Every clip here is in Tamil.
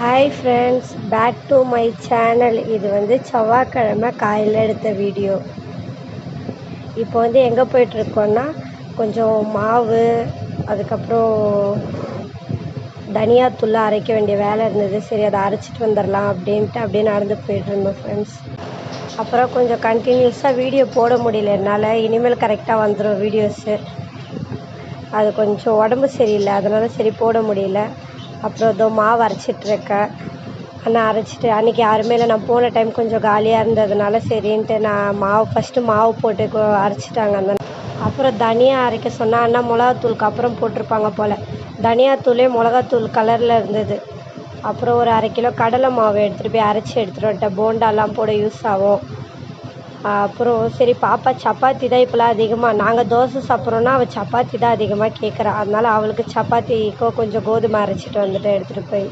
Hi friends, back to my channel. இது செவ்வாய்க்கிழமை காலையில் எடுத்த வீடியோ. இப்போ எங்கே போயிட்டுருக்கோன்னா, கொஞ்சம் மாவு, அதுக்கப்புறம் தனியாத்தூள் அரைக்க வேண்டிய வேலை இருந்தது. சரி, அதை அரைச்சிட்டு வந்துடலாம் அப்படின்ட்டு அப்படியே நடந்து போயிட்டுருந்தோம் ஃப்ரெண்ட்ஸ். அப்புறம் கொஞ்சம் கண்டினியூஸாக வீடியோ போட முடியல என்னால். இனிமேல் கரெக்டாக வந்துடும் வீடியோஸு. அது கொஞ்சம் உடம்பு சரியில்லை, அதனால் சரி போட முடியல. அப்புறம் இதோ மாவு அரைச்சிட்ருக்கேன். ஆனால் அரைச்சிட்டு அன்றைக்கி யாருமே இல்லை, நான் போன டைம் கொஞ்சம் காலியாக இருந்ததுனால சரின்ட்டு நான் ஃபஸ்ட்டு மாவு போட்டு அரைச்சிட்டாங்க. அப்புறம் தனியா அரைக்க சொன்னால் அண்ணா மிளகாத்தூளுக்கு அப்புறம் போட்டிருப்பாங்க போல். தனியாத்தூளே மிளகாத்தூள் கலரில் இருந்தது. அப்புறம் ஒரு 1/2 கிலோ கடலை மாவு எடுத்துகிட்டு போய் அரைச்சி எடுத்துகிட்டு வந்துட்டேன். போண்டாலாம் போட யூஸ் ஆகும். அப்புறம் சரி, பாப்பா சப்பாத்தி தான் இப்போலாம் அதிகமாக, நாங்கள் தோசை சாப்பிட்றோன்னா அவள் சப்பாத்தி தான் அதிகமாக கேட்குறா. அதனால் அவளுக்கு சப்பாத்திக்கோ கொஞ்சம் கோதுமை அரைச்சிட்டு வந்துட்டு எடுத்துகிட்டு போய்,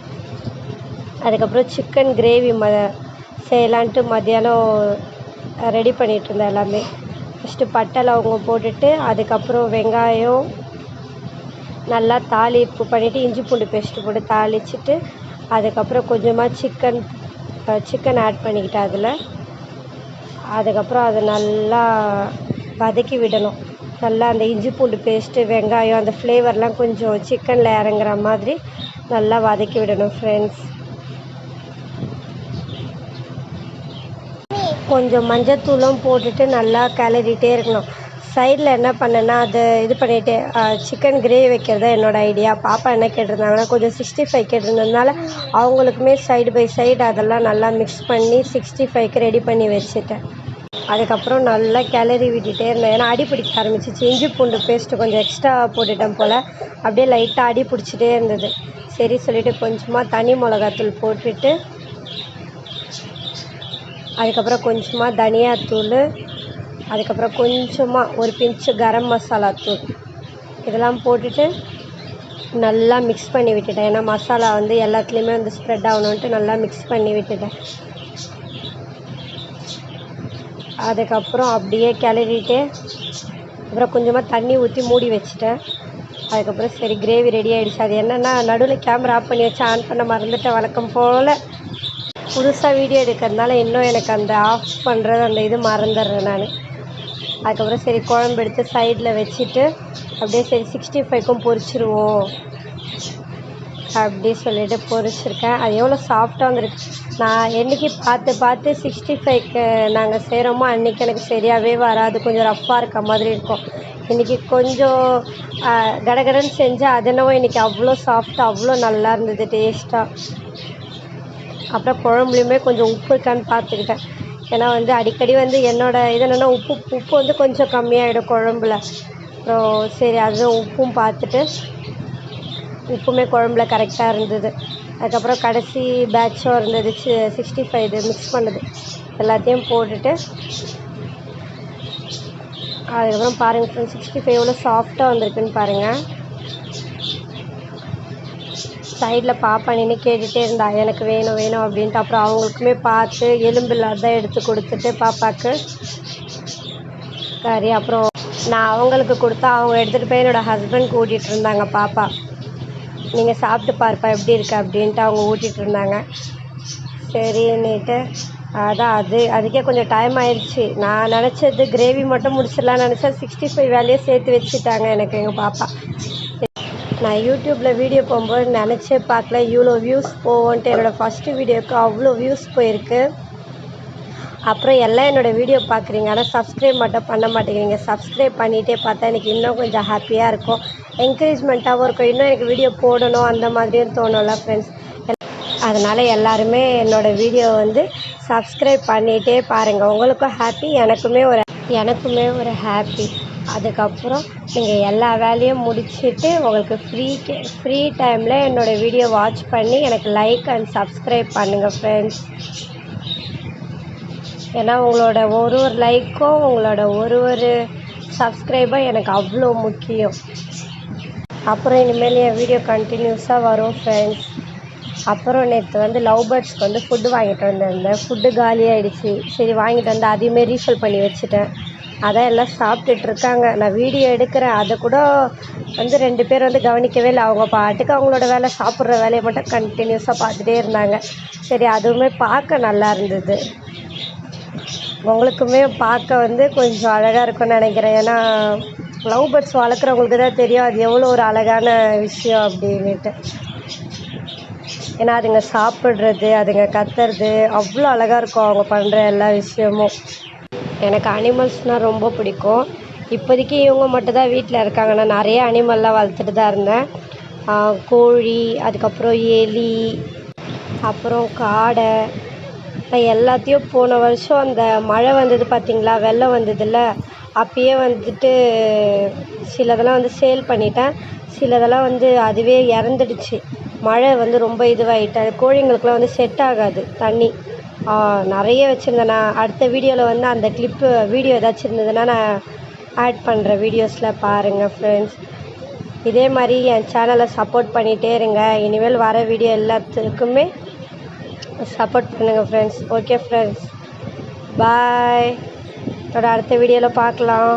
அதுக்கப்புறம் சிக்கன் கிரேவி செய்யலான்ட்டு மத்தியானம் ரெடி பண்ணிகிட்டு இருந்தேன் எல்லாமே. ஃபஸ்ட்டு பட்டை லவங்கம் போட்டுட்டு, அதுக்கப்புறம் வெங்காயம் நல்லா தாளிப்பு பண்ணிவிட்டு, இஞ்சி பூண்டு பேஸ்ட்டு போட்டு தாளிச்சிட்டு, அதுக்கப்புறம் கொஞ்சமாக சிக்கன் ஆட் பண்ணிக்கிட்டேன் அதில். அதுக்கப்புறம் அதை நல்லா வதக்கி விடணும். நல்லா அந்த இஞ்சி பூண்டு பேஸ்ட்டு, வெங்காயம், அந்த ஃப்ளேவர்லாம் கொஞ்சம் சிக்கனில் இறங்குற மாதிரி நல்லா வதக்கி விடணும் ஃப்ரெண்ட்ஸ். கொஞ்சம் மஞ்சத்தூளும் போட்டுட்டு நல்லா கிளறிட்டே இருக்கணும். சைடில் என்ன பண்ணேன்னா, அது இது பண்ணிவிட்டு சிக்கன் கிரேவி வைக்கிறது என்னோடய ஐடியா. பாப்பா என்ன கேட்டிருந்தாங்கன்னா, கொஞ்சம் 65 கேட்டிருந்ததுனால அவங்களுக்குமே சைடு பை சைடு அதெல்லாம் நல்லா மிக்ஸ் பண்ணி 65க்கு ரெடி பண்ணி வச்சுட்டேன். அதுக்கப்புறம் நல்லா கிளறி விட்டுட்டே இருந்தேன். ஏன்னா அடி பிடிக்க ஆரம்பிச்சிச்சு. இஞ்சி பூண்டு பேஸ்ட்டு கொஞ்சம் எக்ஸ்ட்ரா போட்டுட்டேன் போல். அப்படியே லைட்டாக அடி பிடிச்சிட்டே இருந்தது. சரி சொல்லிவிட்டு கொஞ்சமாக தனி மிளகாத்தூள் போட்டுட்டு, அதுக்கப்புறம் கொஞ்சமாக தனியாத்தூள், அதுக்கப்புறம் கொஞ்சமாக ஒரு பிஞ்சு கரம் மசாலா தூள், இதெல்லாம் போட்டுட்டு நல்லா மிக்ஸ் பண்ணி விட்டுட்டேன். ஏன்னா மசாலா எல்லாத்துலேயுமே ஸ்ப்ரெட் ஆகணுன்ட்டு நல்லா மிக்ஸ் பண்ணி விட்டுட்டேன். அதுக்கப்புறம் அப்படியே கிளறிட்டு, அப்புறம் கொஞ்சமாக தண்ணி ஊற்றி மூடி வச்சுட்டேன். அதுக்கப்புறம் சரி, கிரேவி ரெடி ஆகிடுச்சு. அது என்னென்னா, நடுவில் கேமரா ஆஃப் பண்ணி வச்சு ஆன் பண்ண மறந்துட்டேன். வழக்கம் போல் புதுசாக வீடியோ எடுக்கிறதுனால இன்னும் எனக்கு அந்த ஆஃப் பண்ணுறது அந்த இது மறந்துடுறேன் நான். அதுக்கப்புறம் சரி, குழம்பு எடுத்து சைடில் வச்சுட்டு அப்படியே சரி 65க்கும் பொரிச்சிருவோம் அப்படி சொல்லிட்டு பொரிச்சிருக்கேன். அது எவ்வளோ சாஃப்டாக வந்திருக்கு. நான் என்றைக்கு பார்த்து 65க்கு நாங்கள் செய்கிறோமோ அன்றைக்கி எனக்கு சரியாகவே வராது. கொஞ்சம் ரஃப்பாக இருக்க மாதிரி இருக்கும். இன்றைக்கி கொஞ்சம் கடகடன்னு செஞ்சால் அது என்னவோ இன்றைக்கி அவ்வளோ சாஃப்டாக அவ்வளோ நல்லா இருந்தது, டேஸ்ட்டாக. அப்புறம் குழம்புலையுமே கொஞ்சம் உப்பு இருக்கான்னு பார்த்துக்கிட்டேன். ஏன்னா அடிக்கடி என்னோடய இது என்னென்னா, உப்பு கொஞ்சம் கம்மியாகிடும் குழம்புல. அப்புறம் சரி, அதுவும் உப்பும் பார்த்துட்டு உப்புமே குழம்புல கரெக்டாக இருந்தது. அதுக்கப்புறம் கடைசி பேட்சும் இருந்தது, 65 இது மிக்ஸ் பண்ணது எல்லாத்தையும் போட்டுட்டு, அதுக்கப்புறம் பாருங்கள் ஃப்ரெண்ட்ஸ், 65 எவ்வளோ சாஃப்டாக வந்திருக்குன்னு பாருங்கள். சைடில் பாப்பா நின்று கேட்டுகிட்டே இருந்தா, எனக்கு வேணும் வேணும் அப்படின்ட்டு. அப்புறம் அவங்களுக்குமே பார்த்து எலும்பு இல்லாத எடுத்து கொடுத்துட்டு பாப்பாவுக்கு கறி. அப்புறம் நான் அவங்களுக்கு கொடுத்தா அவங்க எடுத்துகிட்டு போய் என்னோடய ஹஸ்பண்ட் ஊட்டிகிட்டு இருந்தாங்க. பாப்பா, நீங்கள் சாப்பிட்டு பாருப்பா எப்படி இருக்குது அப்படின்ட்டு அவங்க ஊட்டிகிட்டு இருந்தாங்க. சரின்னுட்டு அதான் அதுக்கே கொஞ்சம் டைம் ஆயிடுச்சு. நான் நினச்சது கிரேவி மட்டும் முடிச்சிடலான்னு நினச்சேன். 65 வேலையே சேர்த்து வச்சுட்டாங்க எனக்கு எங்கள் பாப்பா. நான் யூடியூப்பில் வீடியோ போகும்போது நினச்சே பார்க்கல இவ்வளோ வியூஸ் போவோன்ட்டு. என்னோடய ஃபஸ்ட்டு வீடியோவுக்கு அவ்வளோ வியூஸ் போயிருக்கு. அப்புறம் எல்லாம் என்னோடய வீடியோ பார்க்குறீங்க, ஆனால் சப்ஸ்கிரைப் மட்டும் பண்ண மாட்டேங்கிறீங்க. சப்ஸ்கிரைப் பண்ணிகிட்டே பார்த்தா எனக்கு இன்னும் கொஞ்சம் ஹாப்பியாக இருக்கும், என்கரேஜ்மெண்ட்டாகவும் இருக்கும். இன்னும் எனக்கு வீடியோ போடணும் அந்த மாதிரியும் தோணும்ல ஃப்ரெண்ட்ஸ். அதனால் எல்லாருமே என்னோடய வீடியோ சப்ஸ்கிரைப் பண்ணிகிட்டே பாருங்கள். உங்களுக்கும் ஹாப்பி, எனக்குமே ஒரு ஹாப்பி. அதுக்கப்புறம் நீங்கள் எல்லா வேலையும் முடிச்சுட்டு உங்களுக்கு ஃப்ரீ டைமில் என்னோடய வீடியோ வாட்ச் பண்ணி எனக்கு லைக் அண்ட் சப்ஸ்கிரைப் பண்ணுங்கள் ஃப்ரெண்ட்ஸ். ஏன்னா உங்களோட ஒரு லைக்கும் உங்களோட ஒரு சப்ஸ்கிரைபும் எனக்கு அவ்வளோ முக்கியம். அப்புறம் இனிமேல் என் வீடியோ கண்டினியூஸாக வரும் ஃப்ரெண்ட்ஸ். அப்புறம் நேற்று லவ் பேர்ட்ஸ்க்கு ஃபுட்டு வாங்கிட்டு வந்திருந்தேன். ஃபுட்டு காலி ஆகிடுச்சு. சரி, வாங்கிட்டு அதையுமே ரீஃபில் பண்ணி வச்சுட்டேன். அதான் எல்லாம் சாப்பிட்டுட்ருக்காங்க. நான் வீடியோ எடுக்கிறேன், அதை கூட வந்து 2 பேர் வந்து கவனிக்கவே இல்லை. அவங்க பாட்டுக்கு அவங்களோட வேலை, சாப்பிட்ற வேலையை மட்டும் கண்டினியூஸாக பார்த்துட்டே இருந்தாங்க. சரி, அதுவுமே பார்க்க நல்லா இருந்தது. உங்களுக்குமே பார்க்க வந்து கொஞ்சம் அழகாக இருக்கும்னு நினைக்கிறேன். ஏன்னா லவ் பேர்ட்ஸ் வளர்க்குறவங்களுக்கு தான் தெரியும் அது எவ்வளோ ஒரு அழகான விஷயம் அப்படின்னுட்டு. ஏன்னா அதுங்க சாப்பிட்றது, அதுங்க கத்துறது அவ்வளோ அழகாக இருக்கும் அவங்க பண்ணுற எல்லா விஷயமும். எனக்கு அனிமல்ஸ்னால் ரொம்ப பிடிக்கும். இப்போதைக்கு இவங்க மட்டும் தான் வீட்டில் இருக்காங்க. நான் நிறைய அனிமல்லாம் வளர்த்துட்டு தான் இருந்தேன். கோழி, அதுக்கப்புறம் எலி, அப்புறம் காடை. நான் எல்லாத்தையும் போன வருஷம் அந்த மழை வந்தது பார்த்தீங்களா, வெள்ளம் வந்ததில்ல, அப்பயே வந்துட்டு சிலதெல்லாம் வந்து சேல் பண்ணிட்டேன். சிலதெல்லாம் வந்து அதுவே இறந்துடுச்சு. மழை வந்து ரொம்ப இதுவாகிட்டு கோழிங்களுக்கெலாம் வந்து செட் ஆகாது தண்ணி. நிறைய வச்சுருந்தேன். நான் அடுத்த வீடியோவில் வந்து அந்த வீடியோ ஏதாச்சும் இருந்ததுன்னா நான் ஆட் பண்ணுறேன். வீடியோஸில் பாருங்கள் ஃப்ரெண்ட்ஸ். இதே மாதிரி என் சேனலை சப்போர்ட் பண்ணிகிட்டே இருங்க. இனிமேல் வர வீடியோ எல்லாத்துக்குமே சப்போர்ட் பண்ணுங்கள் ஃப்ரெண்ட்ஸ். ஓகே ஃப்ரெண்ட்ஸ், பாய். அடுத்த வீடியோவில் பார்க்கலாம்.